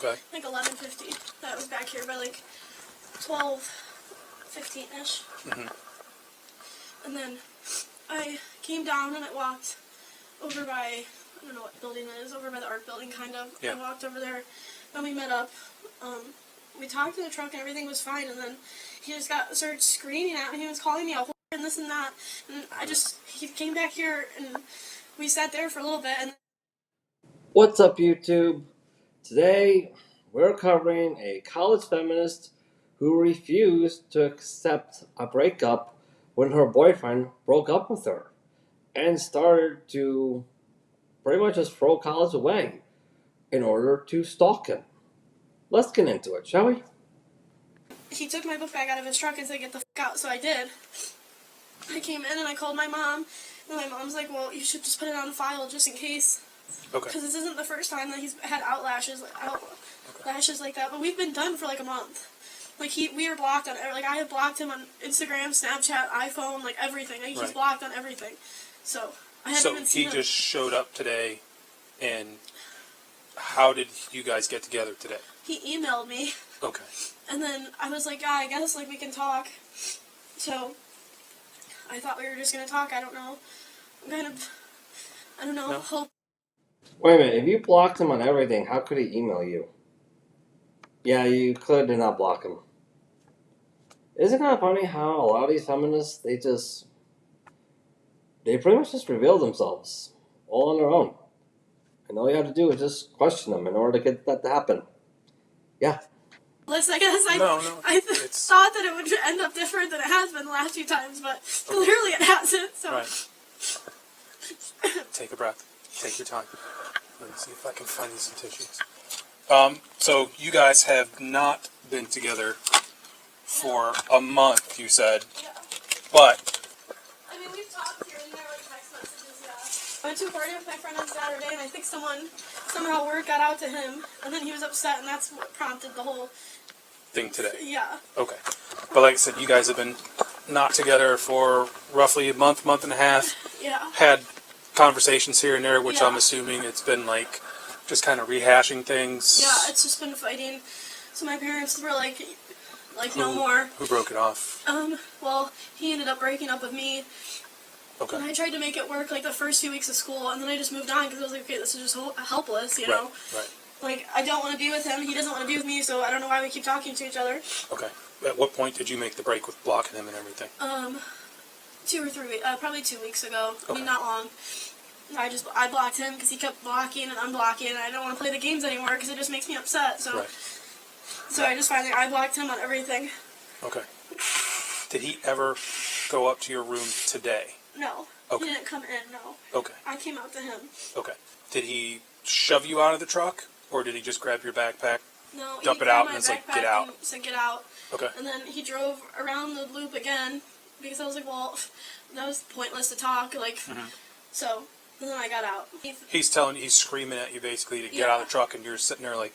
Okay. Like 11:50. That was back here by like 12:15-ish. And then I came down and I walked over by, I don't know what building it is, over by the art building kind of. Yeah. I walked over there and we met up. We talked in the truck and everything was fine, and then he just started screaming at me. He was calling me a whore and this and that. And he came back here and we sat there for a little bit. And What's up, YouTube? Today we're covering a college feminist who refused to accept a breakup when her boyfriend broke up with her and started to pretty much just throw college away in order to stalk him. Let's get into it, shall we? he took my book bag out of his truck and said, "Get the fuck out," so I did. I came in and I called my mom, and my mom's like, "Well, you should just put it on file just in case." Okay. Because this isn't the first time that he's had lashes like that, but we've been done for like a month. Like we are blocked on, like I have blocked him on Instagram, Snapchat, iPhone, like everything. Like, he's blocked on everything. So I haven't even seen him. So he just showed up today, and how did you guys get together today? He emailed me. Okay. And then I was like, yeah, I guess like we can talk. So I thought we were just gonna talk. I don't know. I don't know. No. Hope. Wait a minute, if you blocked him on everything, how could he email you? Yeah, you could not block him. Isn't it kind of funny how a lot of these feminists, they pretty much just reveal themselves all on their own. And all you have to do is just question them in order to get that to happen. Yeah. I guess I thought that it would end up different than it has been the last few times, but clearly it hasn't. So. Right. Take a breath. Take your time. Let me see if I can find you some tissues. So you guys have not been together for a month, you said. Yeah. But I mean, we've talked here and there, like text messages, yeah. I went to a party with my friend on Saturday, and I think somehow word got out to him, and then he was upset, and that's what prompted the whole thing today. Yeah. Okay. But like I said, you guys have been not together for roughly a month and a half. Yeah. Had conversations here and there, which Yeah. I'm assuming it's been like just kind of rehashing things. Yeah, it's just been fighting. So my parents were like no more. Who broke it off? Well, he ended up breaking up with me. Okay. And I tried to make it work like the first few weeks of school, and then I just moved on because I was like, okay, this is just helpless, you know? Right. Like, I don't want to be with him, he doesn't want to be with me, so I don't know why we keep talking to each other. Okay. At what point did you make the break with blocking him and everything? 2 or 3 weeks, probably 2 weeks ago. Okay. I mean, not long. I blocked him because he kept blocking and unblocking, and I don't want to play the games anymore because it just makes me upset, so. Right. So I just I blocked him on everything. Okay. Did he ever go up to your room today? No. Okay. He didn't come in, no. Okay. I came out to him. Okay. Did he shove you out of the truck, or did he just grab your backpack, No, dump he it out, grabbed and my it's like, backpack get out? and said, get out. Okay. And then he drove around the loop again, because I was like, well, that was pointless to talk, like, so, and then I got out. He's screaming at you basically to get out of the truck, and you're sitting there like,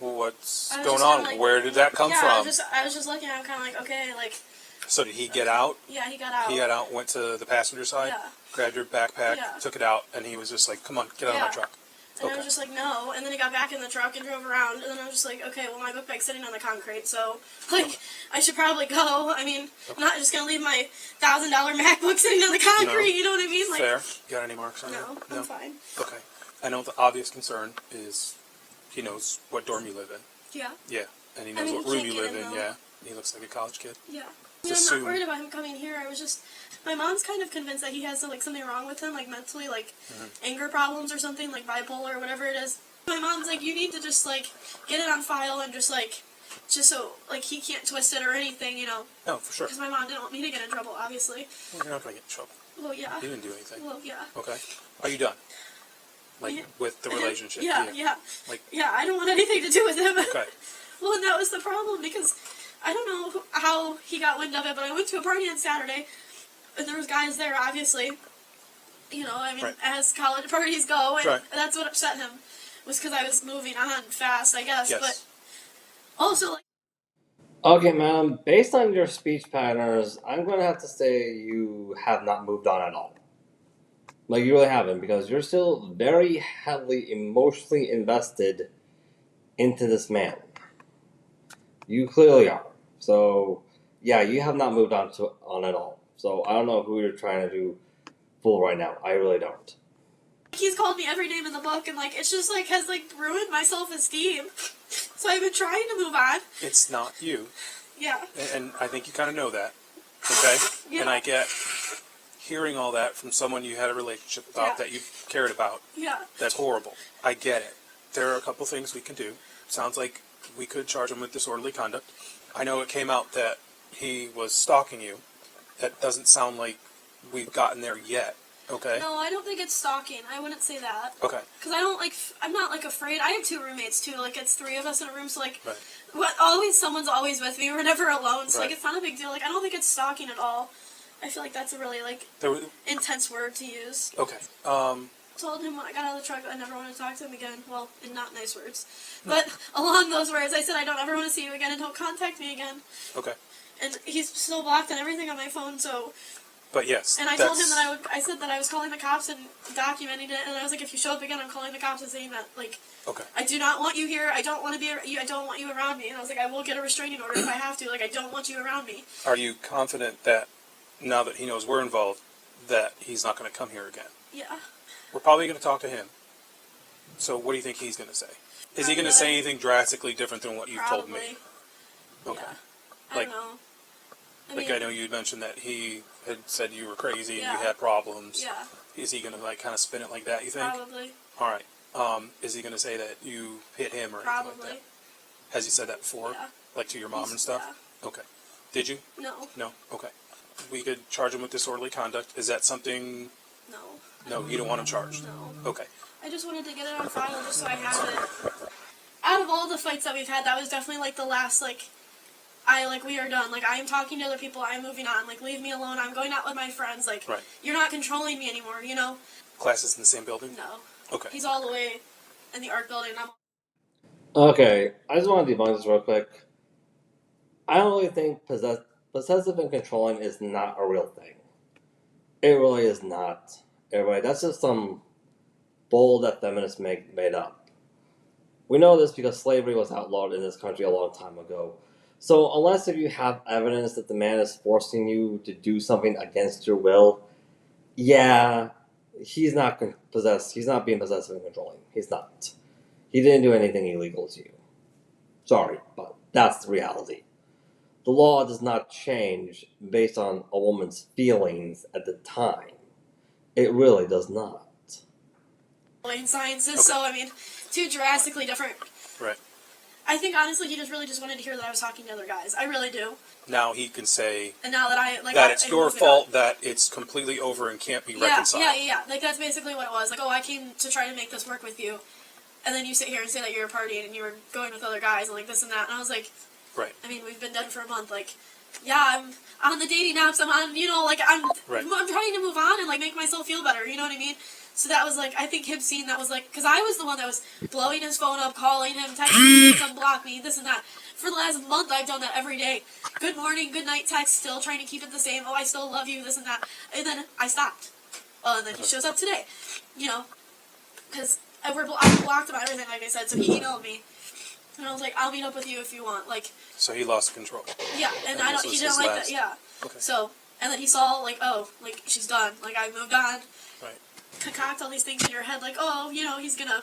well, what's going on? Like, where did that come from? I was just looking, I'm kind of like, okay, like. So did he get out? Yeah, he got out. He got out, went to the passenger side, Yeah. grabbed your backpack, Yeah. took it out, and he was just like, come on, get out of my truck. And I was just like, no. And then he got back in the truck and drove around. And then I was just like, okay, well, my book bag's sitting on the concrete. So, like, I should probably go. I mean, I'm not just going to leave my $1,000 MacBook sitting on the concrete. You know what I mean? Like, fair. You got any marks on you? No, I'm fine. Okay. I know the obvious concern is he knows what dorm you live in. Yeah. Yeah. And he knows what room you live in. Yeah. He looks like a college kid. Yeah. I mean, I'm not worried about him coming here. I was just, my mom's kind of convinced that he has like something wrong with him, like mentally, like anger problems or something, like bipolar or whatever it is. My mom's like, you need to just like get it on file and just so like he can't twist it or anything, you know. No, for sure. Because my mom didn't want me to get in trouble, obviously. Well, you're not gonna get in trouble. Well, yeah. You didn't do anything. Well, yeah. Okay. Are you done? Like with the relationship? Yeah. Like. Yeah, I don't want anything to do with him. Okay. Well, and that was the problem because I don't know how he got wind of it, but I went to a party on Saturday, and there was guys there, obviously. You know, I mean, as college parties go, and that's what upset him, was because I was moving on fast, I guess. Yes. But also, like... Okay, ma'am, based on your speech patterns, I'm going to have to say you have not moved on at all. Like, you really haven't, because you're still very heavily emotionally invested into this man. You clearly are. So, yeah, you have not moved on at all. So, I don't know who you're trying to do fool right now. I really don't. He's called me every name in the book, and like it's just like has like ruined my self-esteem. So I've been trying to move on. It's not you. Yeah. And I think you kind of know that. Okay? Yeah. And I get hearing all that from someone you had a relationship about that you cared about. Yeah. That's horrible. I get it. There are a couple things we can do. Sounds like we could charge him with disorderly conduct. I know it came out that he was stalking you. That doesn't sound like we've gotten there yet. Okay? No, I don't think it's stalking. I wouldn't say that. Okay. Because I don't like. I'm not like afraid. I have 2 roommates too. Like it's 3 of us in a room, so like, Right. someone's always with me. We're never alone. So Right. like it's not a big deal. Like I don't think it's stalking at all. I feel like that's a really like intense word to use. Okay. Told him when I got out of the truck I never want to talk to him again. Well, in not nice words, but along those words, I said I don't ever want to see you again and don't contact me again. Okay. And he's still blocked on everything on my phone. So. But yes. And I told him that I said that I was calling the cops and documenting it, and I was like, if you show up again, I'm calling the cops and saying that, like, Okay. I do not want you here. I don't want to be. I don't want you around me. And I was like, I will get a restraining order if I have to. Like, I don't want you around me. Are you confident that now that he knows we're involved, that he's not going to come here again? Yeah. We're probably going to talk to him. So what do you think he's going to say? Is he going to say anything drastically different than what you've told me? Okay. Yeah. I Like- don't know. I know you had mentioned that he had said you were crazy and Yeah. you had problems. Yeah. Is he going to like kind of spin it like that, you think? Probably. All right. Is he going to say that you hit him or anything like Probably. that? Has he said that before? Yeah. Like to your mom and stuff? Yeah. Okay. Did you? No. No? Okay. We could charge him with disorderly conduct. Is that something... No. No, you don't want him charged? No. Okay. I just wanted to get it on file just so I have it. Out of all the fights that we've had, that was definitely like the last we are done. Like I am talking to other people. I am moving on. Like leave me alone. I'm going out with my friends. Like Right. You're not controlling me anymore. You know. Classes in the same building? No. Okay. He's all the way in the art building. And Okay, I just want to debunk this real quick. I don't really think possessive and controlling is not a real thing. It really is not. Everybody, that's just some bull that feminists made up. We know this because slavery was outlawed in this country a long time ago. So unless if you have evidence that the man is forcing you to do something against your will, yeah, he's not possessed. He's not being possessive and controlling. He's not. He didn't do anything illegal to you. Sorry, but that's the reality. The law does not change based on a woman's feelings at the time. It really does not. sciences. So I mean, 2 drastically different. Right. I think honestly, he just wanted to hear that I was talking to other guys. I really do. Now he can say And now that that it's your fault, that it's completely over and can't be reconciled. Yeah. Like that's basically what it was. Like, oh, I came to try to make this work with you, and then you sit here and say that you're partying and you were going with other guys and like this and that. And I was like, Right. I mean, we've been dead for a month. Like, yeah, I'm on the dating apps. I'm on, Right. I'm trying to move on and like make myself feel better. You know what I mean? So that was like, I think him seeing that was like, because I was the one that was blowing his phone up, calling him, texting him, unblock me, this and that. For the last month, I've done that every day. Good morning, good night text, still trying to keep it the same. Oh, I still love you, this and that. And then I stopped. And then he shows up today, because I blocked him on everything, like I said. So he emailed me, and I was like, I'll meet up with you if you want. Like, So he lost control. yeah, and And this he was didn't his like last. that. Yeah. Okay. So, and then he saw like, oh, like she's done. Like I moved on. Right. Concoct all these things in your head, like, oh, he's gonna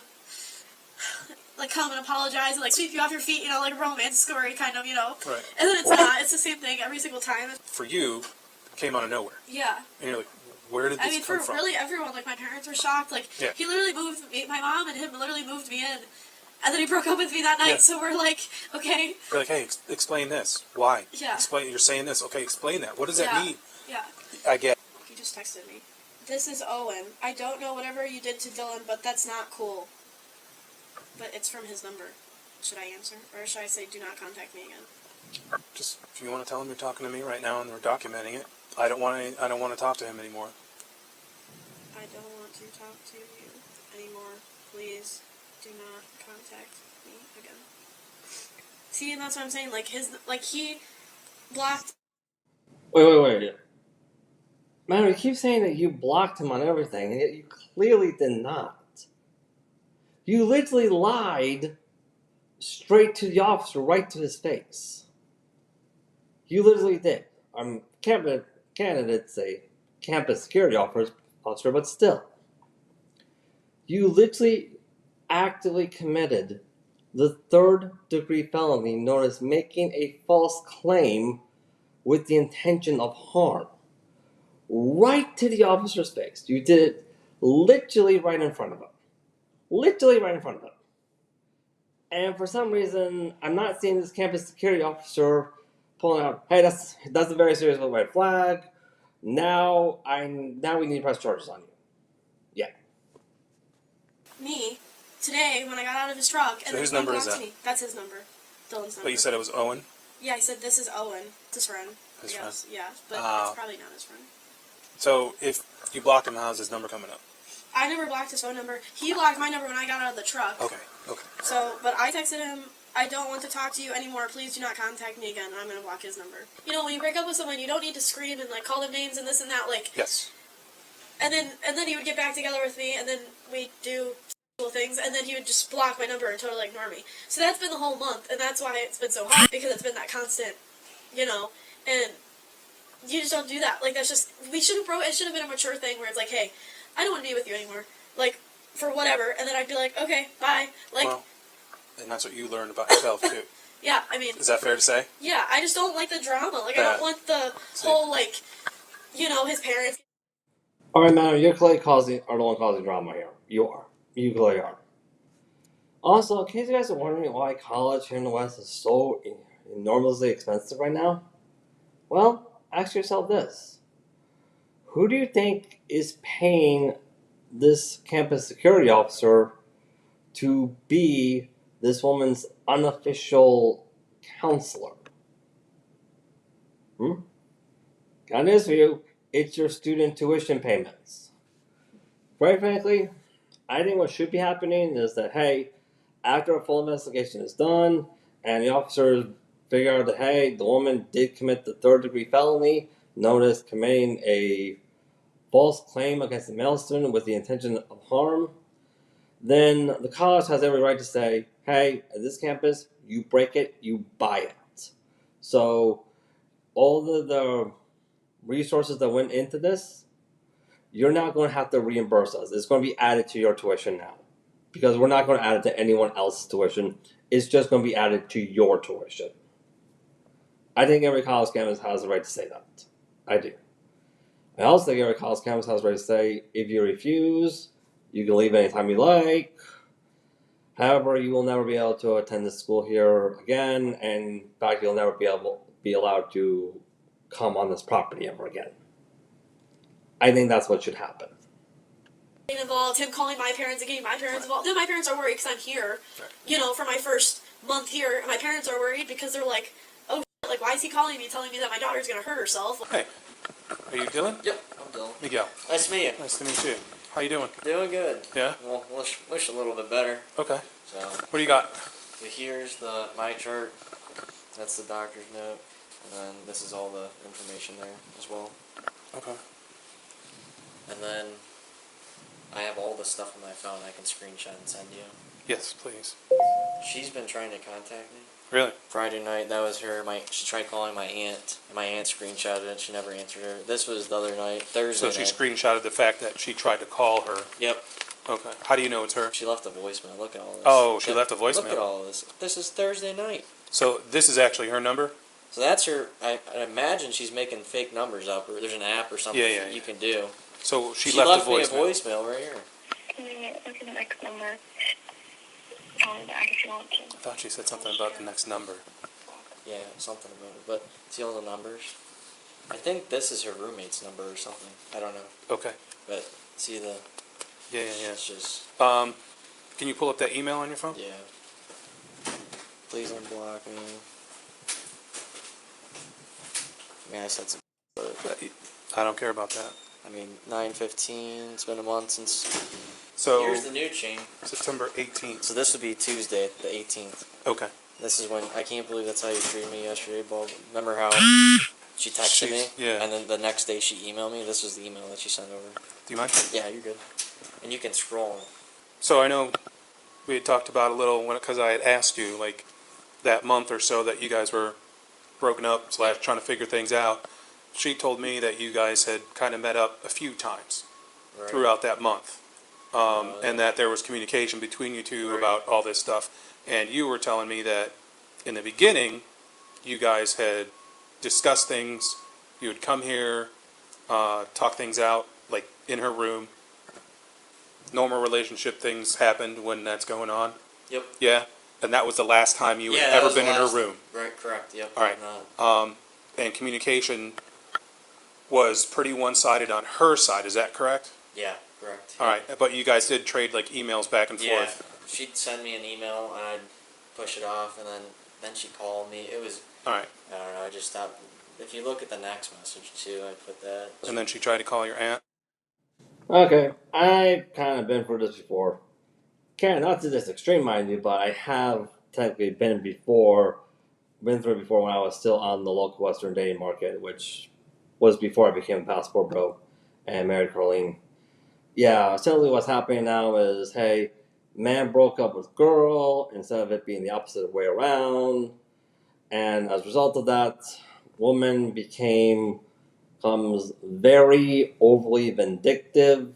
like come and apologize and like sweep you off your feet, like a romance story, kind of, Right. And then it's not. It's the same thing every single time. For you, it came out of nowhere. Yeah. And you're like, where did this I mean, come for from? really everyone, like my parents were shocked. Like Yeah. he literally moved me, my mom and him literally moved me in, and then he broke up with me that night. Yeah. So we're like, okay. You're like, hey, explain this. Why? Yeah. Explain. You're saying this. Okay, explain that. What does that Yeah. mean? Yeah. I get. He just texted me. This is Owen. I don't know whatever you did to Dylan, but that's not cool. But it's from his number. Should I answer? Or should I say, do not contact me again? Just if you want to tell him you're talking to me right now and we're documenting it, I don't want to talk to him anymore. I don't want to talk to you anymore. Please do not contact me again. See, and that's what I'm saying. Like he blocked. Wait. Man, you keep saying that you blocked him on everything, and yet you clearly did not. You literally lied straight to the officer, right to his face. You literally did. Candidate's a campus security officer, but still. You literally actively committed the third-degree felony known as making a false claim with the intention of harm. Right to the officer's face. You did it literally right in front of him. Literally right in front of him. And for some reason, I'm not seeing this campus security officer pulling out, hey, that's a very serious red flag. Now we need to press charges on you. Yeah. Me, today, when I got out of his truck, and So whose number is that? me, that's his number. Dylan's number. But you said it was Owen? Yeah, I said this is Owen. It's his friend. His I guess. friend? Yeah, but it's probably not his friend. So if you blocked him, how's his number coming up? I never blocked his phone number. He blocked my number when I got out of the truck. Okay. So, but I texted him, I don't want to talk to you anymore. Please do not contact me again. And I'm going to block his number. You know, when you break up with someone, you don't need to scream and, like, call them names and this and that, like... Yes. And then he would get back together with me, and then we'd do sexual things, and then he would just block my number and totally ignore me. So that's been the whole month, and that's why it's been so hard, because it's been that constant, you know, and you just don't do that. Like, that's just... it should have been a mature thing where it's like, hey, I don't want to be with you anymore. Like, for whatever, and then I'd be like, okay, bye. Like... Well, and that's what you learned about yourself, too. Yeah, I mean... Is that fair to say? Yeah, I just don't like the drama. Like, I don't want the whole, like, you know, his parents... Alright, man, you're clearly are the one causing drama here. You are. You clearly are. Also, in case you guys are wondering why college here in the West is so enormously expensive right now, well, ask yourself this. Who do you think is paying this campus security officer to be this woman's unofficial counselor? Got news for you. It's your student tuition payments. Quite frankly, I think what should be happening is that, hey, after a full investigation is done, and the officers figure out that, hey, the woman did commit the third-degree felony, known as committing a false claim against a male student with the intention of harm, then the college has every right to say, hey, at this campus, you break it, you buy it. So all the resources that went into this, you're not going to have to reimburse us. It's going to be added to your tuition now. Because we're not going to add it to anyone else's tuition. It's just going to be added to your tuition. I think every college campus has the right to say that. I do. I also think every college campus has the right to say, if you refuse, you can leave anytime you like. However, you will never be able to attend this school here again, and in fact, you'll never be allowed to come on this property ever again. I think that's what should happen. Involved, him calling my parents and getting my parents involved. Then my parents are worried because I'm here, you know, for my first month here. And my parents are worried because they're like, oh, like, why is he calling me, telling me that my daughter's going to hurt herself? Hey, are you Dylan? Yep, I'm Dylan. Miguel. Nice to meet you. Nice to meet you. How you doing? Doing good. Yeah? Well, wish a little bit better. Okay. So, What do you got? here's my chart. That's the doctor's note. And then this is all the information there as well. Okay. And then I have all the stuff on my phone I can screenshot and send you. Yes, please. She's been trying to contact me. Really? Friday night, that was her. She tried calling my aunt, and my aunt screenshotted it. She never answered her. This was the other night, Thursday So she night. screenshotted the fact that she tried to call her. Yep. Okay. How do you know it's her? She left a voicemail. Look at all this. Oh, she left a voicemail. Look at all this. This is Thursday night. So this is actually her number? So that's her. I imagine she's making fake numbers up, or there's an app or something Yeah. you can do. So she left a me a voicemail. voicemail right here. Look at the next number. Call me back if you want to. I thought she said something about the next number. Yeah, something about it. But see all the numbers? I think this is her roommate's number or something. I don't know. Okay. But see the. Yeah. It's just. Can you pull up that email on your phone? Yeah. Please unblock me. I mean, I said some. I don't care about that. I mean, 9/15. It's been a month since. So Here's the new chain. September 18th. So this would be Tuesday, the 18th. Okay. This is when I can't believe that's how you treated me yesterday, Bob. Remember how she texted me? Yeah. And then the next day she emailed me? This was the email that she sent over. Do you mind? Yeah, you're good. And you can scroll. So I know we had talked about a little because I had asked you like that month or so that you guys were broken up / trying to figure things out. She told me that you guys had kind of met up a few times Right. throughout that month, and that there was communication between you two Right. about all this stuff. And you were telling me that in the beginning, you guys had discussed things. You would come here, talk things out, like in her room. Normal relationship things happened when that's going on. Yep. Yeah, and that was the last time you Yeah, had that ever was the been in her last- room. Right, correct, yep. All right. And communication was pretty one-sided on her side. Is that correct? Yeah, correct. All right, but you guys did trade like emails back and Yeah, forth. she'd send me an email and I'd push it off, and then she called me. It was, All right, I don't know, I just stopped. If you look at the next message too, I put that. and then she tried to call your aunt. Okay, I've kind of been through this before. Not to this extreme, mind you, but I have technically been through it before when I was still on the local Western dating market, which was before I became a passport bro and married Carlene. Yeah, essentially what's happening now is, hey, man broke up with girl instead of it being the opposite way around, and as a result of that, woman becomes very overly vindictive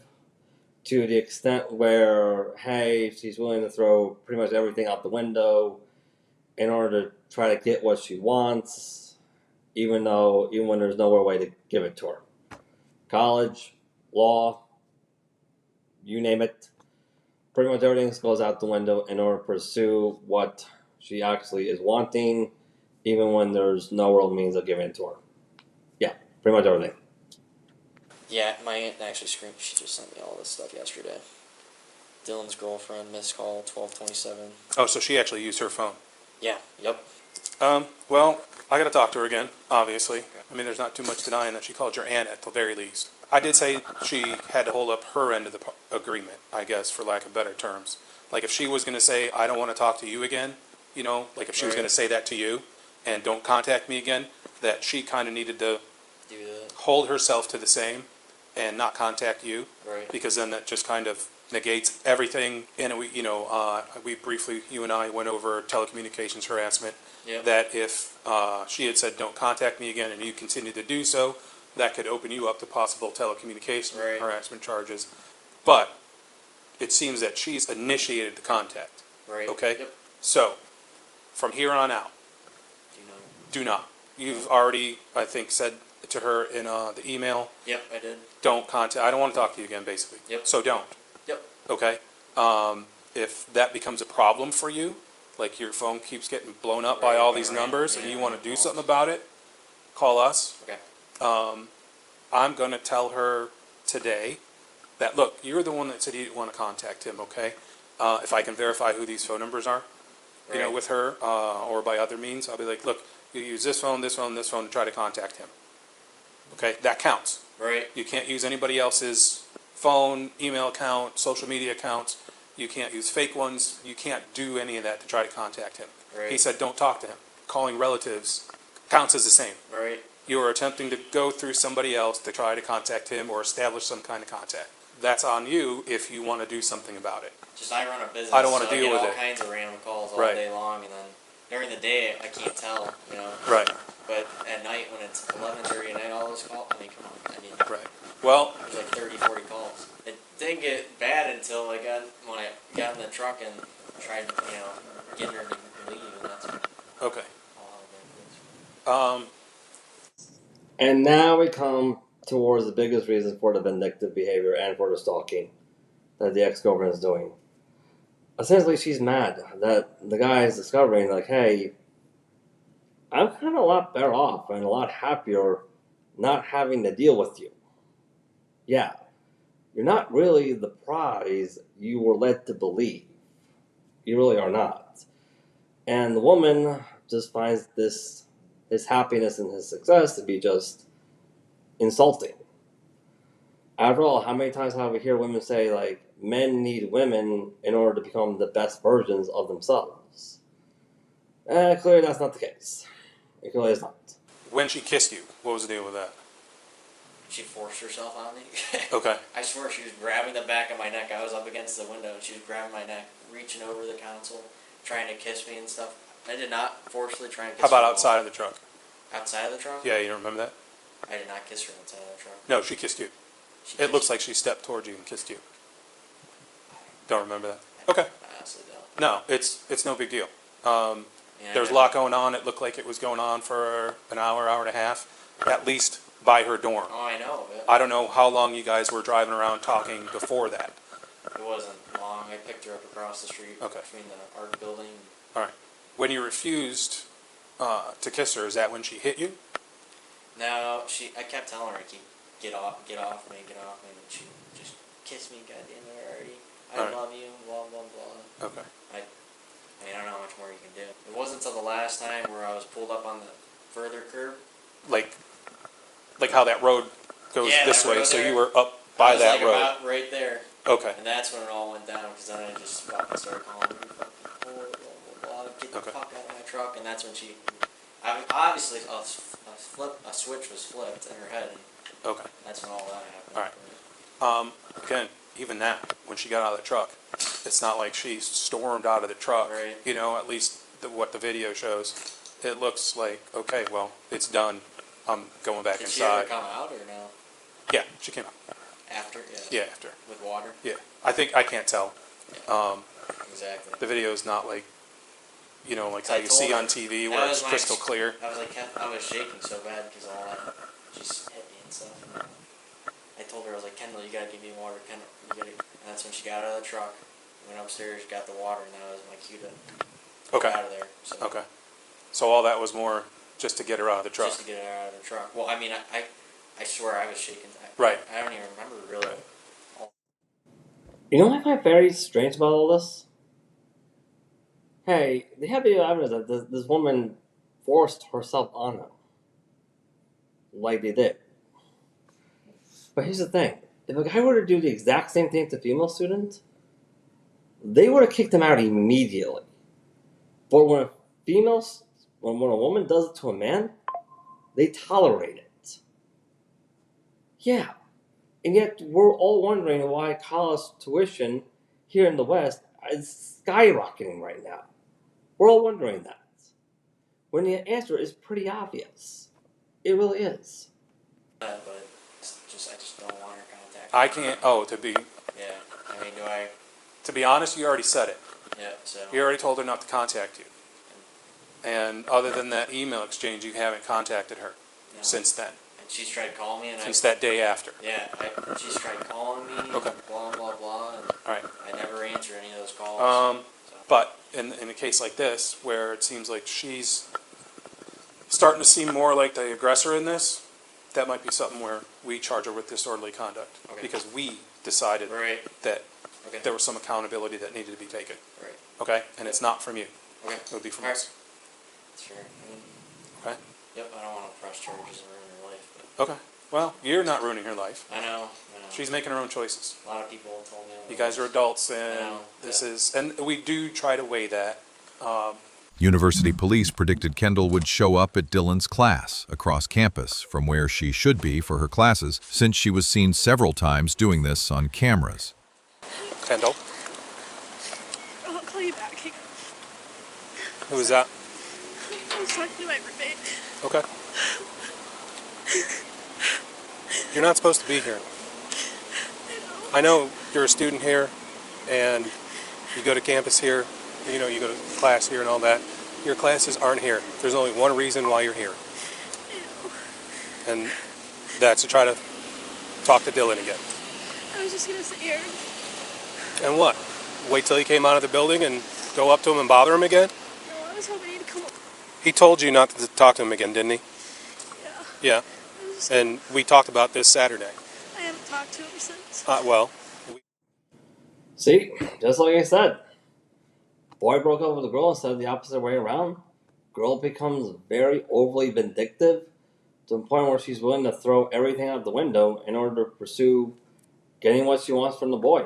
to the extent where, hey, she's willing to throw pretty much everything out the window in order to try to get what she wants, even when there's no way to give it to her. College, law, you name it. Pretty much everything goes out the window in order to pursue what she actually is wanting, even when there's no real means of giving it to her. Yeah, pretty much everything. Yeah, my aunt actually she just sent me all this stuff yesterday. Dylan's girlfriend, missed call, 12:27. Oh, so she actually used her phone. Yeah, yep. Well, I got to talk to her again, obviously. I mean, there's not too much denying that she called your aunt at the very least. I did say she had to hold up her end of the agreement, I guess, for lack of better terms. Like if she was going to say, I don't want to talk to you again, like if she was Right. going to say that to you and don't contact me again, that she kind of needed to Do that. hold herself to the same and not contact you, Right. because then that just kind of negates everything. And we briefly, you and I went over telecommunications harassment. Yep. That if she had said don't contact me again and you continue to do so, that could open you up to possible telecommunication Right. harassment charges. But it seems that she's initiated the contact. Right. Okay? Yep. So from here on out, Do not. do not. You've already, I think, said to her in the email, Yep, I did. don't contact. I don't want to talk to you again, basically. Yep. So don't. Yep. Okay. If that becomes a problem for you, like your phone keeps getting blown up by Right, all by these random, numbers, and yeah, you want to random do calls. something about it, call us. Okay. I'm going to tell her today that, look, you're the one that said you didn't want to contact him, okay? If I can verify who these phone numbers are, Right. with her, or by other means, I'll be like, look, you use this phone, this phone, this phone to try to contact him. Okay, that counts. Right. You can't use anybody else's phone, email account, social media accounts. You can't use fake ones. You can't do any of that to try to contact him. Right. He said don't talk to him. Calling relatives counts as the same. Right. You are attempting to go through somebody else to try to contact him or establish some kind of contact. That's on you if you want to do something about it. Just I run a business. I don't wanna so deal I get with all it. kinds of random calls all Right. day long, and then during the day I can't tell, Right, But at night when it's 11:30 at night, all those calls, I mean, come on, right. Well, there's like 30, 40 calls. It didn't get bad until when I got in the truck and tried, getting her to leave, and that's when okay. all of it. And now we come towards the biggest reason for the vindictive behavior and for the stalking that the ex-girlfriend is doing. Essentially, she's mad that the guy is discovering, like, hey, I'm kind of a lot better off and a lot happier not having to deal with you. Yeah, you're not really the prize you were led to believe. You really are not. And the woman just finds his happiness and his success to be just insulting. After all, how many times have we hear women say, like, men need women in order to become the best versions of themselves? Clearly that's not the case. It clearly is not. When she kissed you, what was the deal with that? She forced herself on me. Okay. I swear she was grabbing the back of my neck. I was up against the window and she was grabbing my neck reaching over the console, trying to kiss me and stuff. I did not forcefully try and kiss How about her. outside of the truck? Outside of the truck? Yeah, you don't remember that? I did not kiss her outside of the truck. No, she kissed you. She It kissed looks me. like she stepped towards you and kissed you. Don't remember that? Okay. I honestly don't. No, it's no big deal. Yeah, There's a lot going on. It looked like it was going on for an hour, hour and a half, at least by her dorm. Oh, I know. I don't know how long you guys were driving around talking before that. It wasn't long. I picked her up across the street Okay. between the art building. All right. When you refused to kiss her, is that when she hit you? No, I kept telling her to get off me, and she just kissed me, goddamn it already. I All right. love you, blah blah blah. Okay. I mean, I don't know how much more you can do. It wasn't until the last time where I was pulled up on the further curb. Like how that road goes Yeah, this that way, road so there. you were up by I was that like road. about right there, Okay. and that's when it all went down. Because then I just fucking started calling her, fucking blah blah blah, get the Okay. fuck out of my truck, and that's when she. Obviously, a switch was flipped in her head, and Okay. that's when all that happened. All right. Again, even that, when she got out of the truck, it's not like she stormed out of the truck. Right. You know, at least what the video shows. It looks like, okay, well, it's done. I'm going back Did she ever inside. come out or no? Yeah, she came out. After? Yeah, after. With water? Yeah. I can't tell. Exactly. The video's not like, you know, like how I you told see her. on TV That where was it's my crystal ex- clear. I was like, I was shaking so bad because all that. She hit me and stuff. And I told her, I was like, Kendall, you gotta give me water. Kendall, you gotta. And that's when she got out of the truck, went upstairs, got the water, and that was my cue to Okay. get out of there. So Okay. So all that was more just to get her out of the truck. Just to get her out of the truck. Well, I mean, I swear I was shaking. Right. I don't even remember really. Right. You know what I find very strange about all this? Hey, they have the evidence that this woman forced herself on him. Like they did. But here's the thing. If a guy were to do the exact same thing to a female student, they would have kicked him out immediately. But when when a woman does it to a man, they tolerate it. Yeah. And yet we're all wondering why college tuition here in the West is skyrocketing right now. We're all wondering that. When the answer is pretty obvious. It really is. But I just don't want her contact. I can't. Oh, to be Yeah. I mean, do I? to be honest, you already said it. Yeah. So. You already told her not to contact you. And other than that email exchange, you haven't contacted her No. since then. And she's tried calling me, and Since that day after. Yeah, she's tried calling me. Okay. Blah blah blah. And All right. I never answer any of those calls. So. But in a case like this, where it seems like she's starting to seem more like the aggressor in this, that might be something where we charge her with disorderly conduct. Okay. Because we decided Right. that Okay. there was some accountability that needed to be taken. Right. Okay? And it's not from you. Okay. It would be from All right. us. Sure. Okay? Yep. I don't want to press charges and ruin your life. But Okay. Well, you're not ruining her life. I know. She's making her own choices. A lot of people told me. You guys are adults, I and know. this is, and we do try to weigh that. University police predicted Kendall would show up at Dylan's class across campus from where she should be for her classes, since she was seen several times doing this on cameras. Kendall, I'll call you back. who is that? I was talking to my roommate. Okay. You're not supposed to be here. I know you're a student here, and you go to campus here, you know, you go to class here and all that. Your classes aren't here. There's only one reason why you're here. And that's to try to talk to Dylan again. I was just gonna sit here. And what? Wait till he came out of the building and go up to him and bother him again? No, I was hoping he'd come. He told you not to talk to him again, didn't he? Yeah. Yeah. I was just. And we talked about this Saturday. I haven't talked to him since. Well, See, just like I said, boy broke up with a girl instead of the opposite way around. Girl becomes very overly vindictive to the point where she's willing to throw everything out the window in order to pursue getting what she wants from the boy,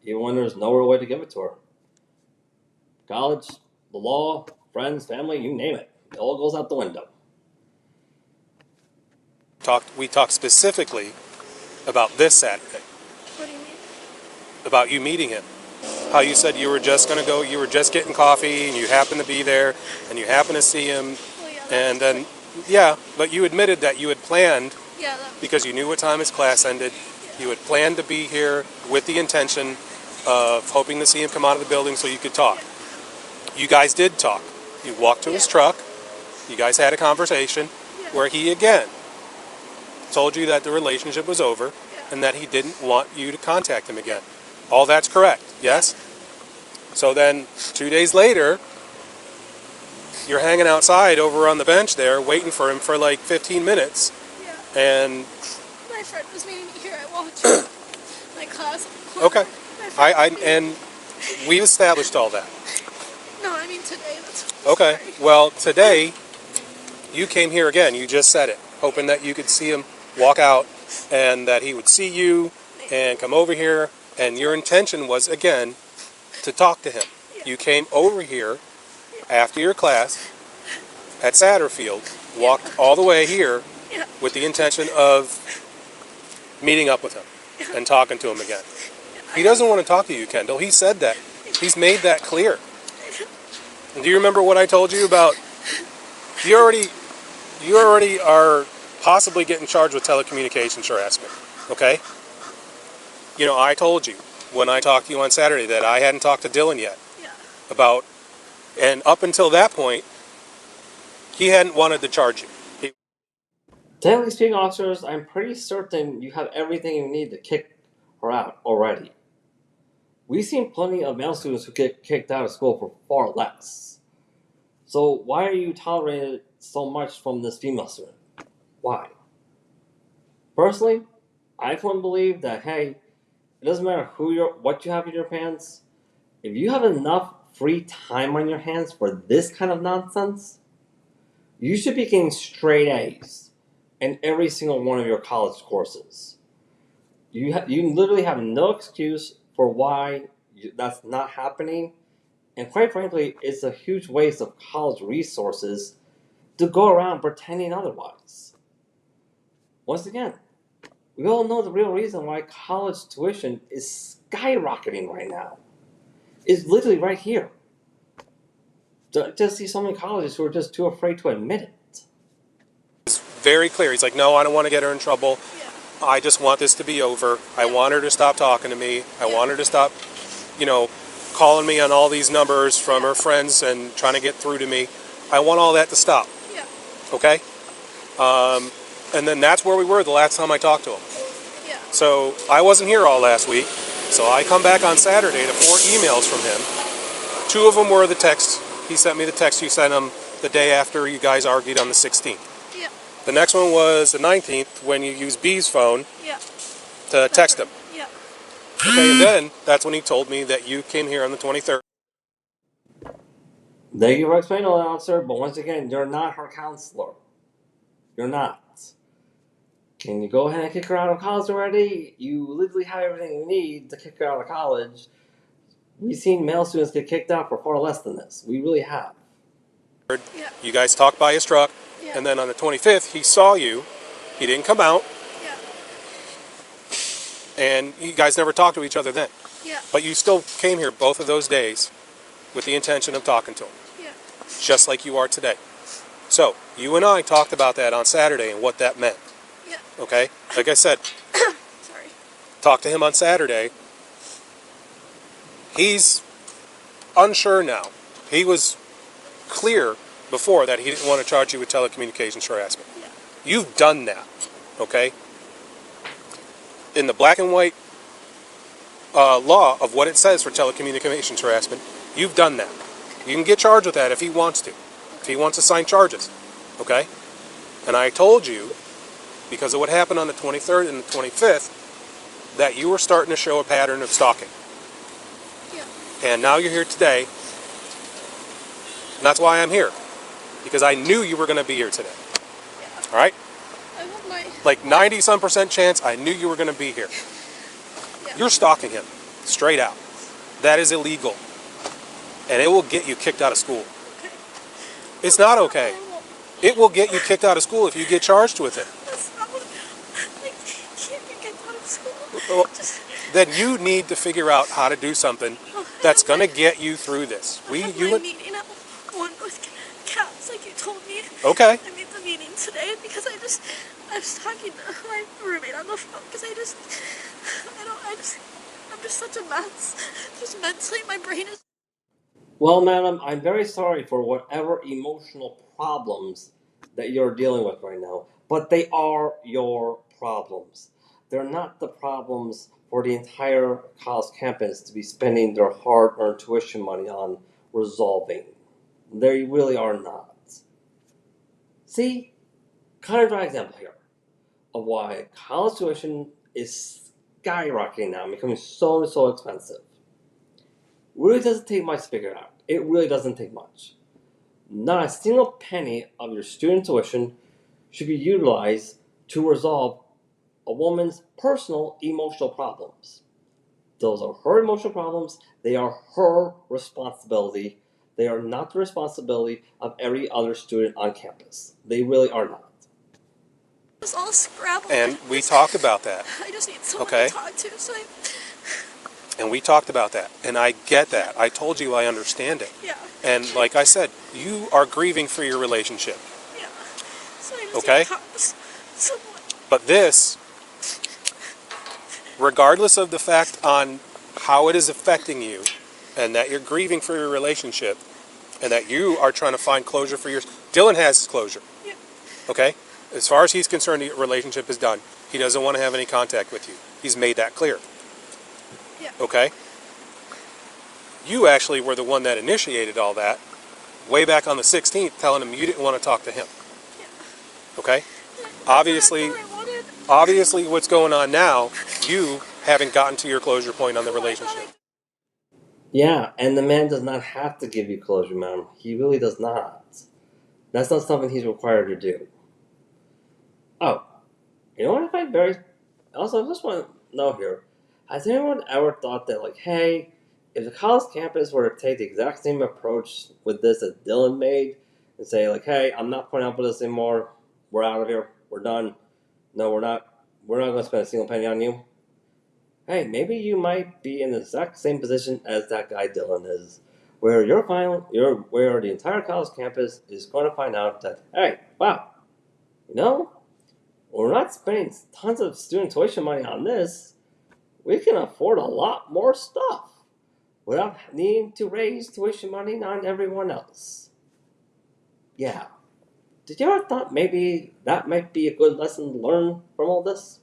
even when there's no real way to give it to her. College, the law, friends, family, you name it. It all goes out the window. we talked specifically about this Saturday, What do you mean? about you meeting him. how you said you were just going to go, you were just getting coffee, and you happened to be there, and you happened to see him, Well, yeah, and then, yeah, but you admitted that you had planned, yeah, that, because you knew what time his class ended, you had planned to be here with the intention of hoping to see him come out of the building so you could talk. You guys did talk. You walked to his truck, you guys had a conversation where he again told you that the relationship was over and that he didn't want you to contact him again. All that's correct, yes? So then 2 days later, you're hanging outside over on the bench there waiting for him for like 15 minutes. yeah. And My friend was meeting me here. I walked my class. okay, My friend and we established all that. No, I mean today. That's Okay, sorry. well today you came here again. You just said it, hoping that you could see him walk out and that he would see you and come over here. And your intention was again to talk to him. You came over here after your class at Satterfield, walked all the way here with the intention of meeting up with him and talking to him again. He doesn't want to talk to you, Kendall. He said that. He's made that clear. And do you remember what I told you about? You already are possibly getting charged with telecommunications harassment. Okay? You know, I told you when I talked to you on Saturday that I hadn't talked to Dylan yet Yeah. about, and up until that point, he hadn't wanted to charge you. Technically speaking, officers, I'm pretty certain you have everything you need to kick her out already. We've seen plenty of male students who get kicked out of school for far less. So why are you tolerating so much from this female student? Why? Personally, I couldn't believe that, hey, it doesn't matter what you have in your pants. If you have enough free time on your hands for this kind of nonsense, you should be getting straight A's in every single one of your college courses. You literally have no excuse for why that's not happening, and quite frankly, it's a huge waste of college resources to go around pretending otherwise. Once again, we all know the real reason why college tuition is skyrocketing right now. It's literally right here. Just see so many colleges who are just too afraid to admit it. It's very clear. He's like, no, I don't want to get her in trouble. Yeah. I just want this to be over. I want her to stop talking to me. I want her to stop, calling me on all these numbers from her friends and trying to get through to me. I want all that to stop. Yeah. Okay? And then that's where we were the last time I talked to him. Yeah. So I wasn't here all last week. So I come back on Saturday to 4 emails from him. 2 of them were the text. He sent me the text you sent him the day after you guys argued on the 16th. Yeah. The next one was the 19th when you used B's phone Yeah. to text him. Yeah. Okay, and then that's when he told me that you came here on the 23rd. Thank you for explaining all that, officer, but once again, you're not her counselor. You're not. Can you go ahead and kick her out of college already? You literally have everything you need to kick her out of college. We've seen male students get kicked out for far less than this. We really have. Yeah. You guys talked by his truck, Yeah. and then on the 25th, he saw you. He didn't come out, Yeah. and you guys never talked to each other then. Yeah. But you still came here both of those days with the intention of talking to him, Yeah. just like you are today. So, you and I talked about that on Saturday and what that meant. Yeah. Okay? Like I said, Sorry. talked to him on Saturday. He's unsure now. He was clear before that he didn't want to charge you with telecommunications harassment. Yeah. You've done that, okay? In the black and white law of what it says for telecommunications harassment, you've done that. You can get charged with that if he wants to, if he wants to sign charges, okay? And I told you, because of what happened on the 23rd and the 25th, that you were starting to show a pattern of stalking. Yeah. And now you're here today, and that's why I'm here, because I knew you were going to be here today. Yeah. All right? I love my. Like 90-some% chance I knew you were going to be here. Yeah. You're stalking him, straight out. That is illegal. And it will get you kicked out of school. Okay. It's not okay. I won't. It will get you kicked out of school if you get charged with it. That's not what. Like, can't get kicked out of school. Well, Just. then you need to figure out how to do something that's going to get you through this. I have my meeting at 1 with cats, like you told me. Okay. I made the meeting today because I was talking to my roommate on the phone because I'm just such a mess. Just mentally, my brain is. Well, madam, I'm very sorry for whatever emotional problems that you're dealing with right now, but they are your problems. They're not the problems for the entire college campus to be spending their hard-earned tuition money on resolving. They really are not. See, kind of an example here of why college tuition is skyrocketing now, becoming so expensive. Really doesn't take much to figure it out. It really doesn't take much. Not a single penny of your student tuition should be utilized to resolve a woman's personal emotional problems. Those are her emotional problems. They are her responsibility. They are not the responsibility of every other student on campus. They really are not. It's all scrabbled. And we talked about that. I just need someone Okay. to talk to, so And we talked about that. And I get that. I told you I understand it. yeah. And like I said, you are grieving for your relationship. Yeah. So I just Okay. need to talk to someone. But this, regardless of the fact on how it is affecting you, and that you're grieving for your relationship, and that you are trying to find closure for yours, Dylan has closure. Yeah. Okay? As far as he's concerned, the relationship is done. He doesn't want to have any contact with you. He's made that clear. Yeah. Okay? You actually were the one that initiated all that way back on the 16th, telling him you didn't want to talk to him. Yeah. Okay? That's Obviously, what I wanted. obviously what's going on now, you haven't gotten to your closure point on the relationship. Yeah, and the man does not have to give you closure, ma'am. He really does not. That's not something he's required to do. Oh, you know what I find very... Also, I just want to know here, has anyone ever thought that, like, hey, if the college campus were to take the exact same approach with this that Dylan made, and say, like, hey, I'm not putting up with this anymore, we're out of here, we're done, no, we're not going to spend a single penny on you, hey, maybe you might be in the exact same position as that guy Dylan is, where where the entire college campus is going to find out that, hey, wow, you know, we're not spending tons of student tuition money on this. We can afford a lot more stuff without needing to raise tuition money on everyone else. Yeah. Did you ever thought maybe that might be a good lesson to learn from all this?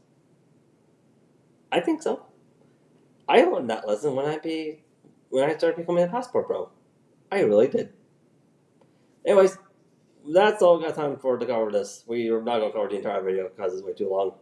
I think so. I learned that lesson when I started becoming a passport bro. I really did. Anyways, that's all we got time for to cover this. We are not going to cover the entire video because it's way too long.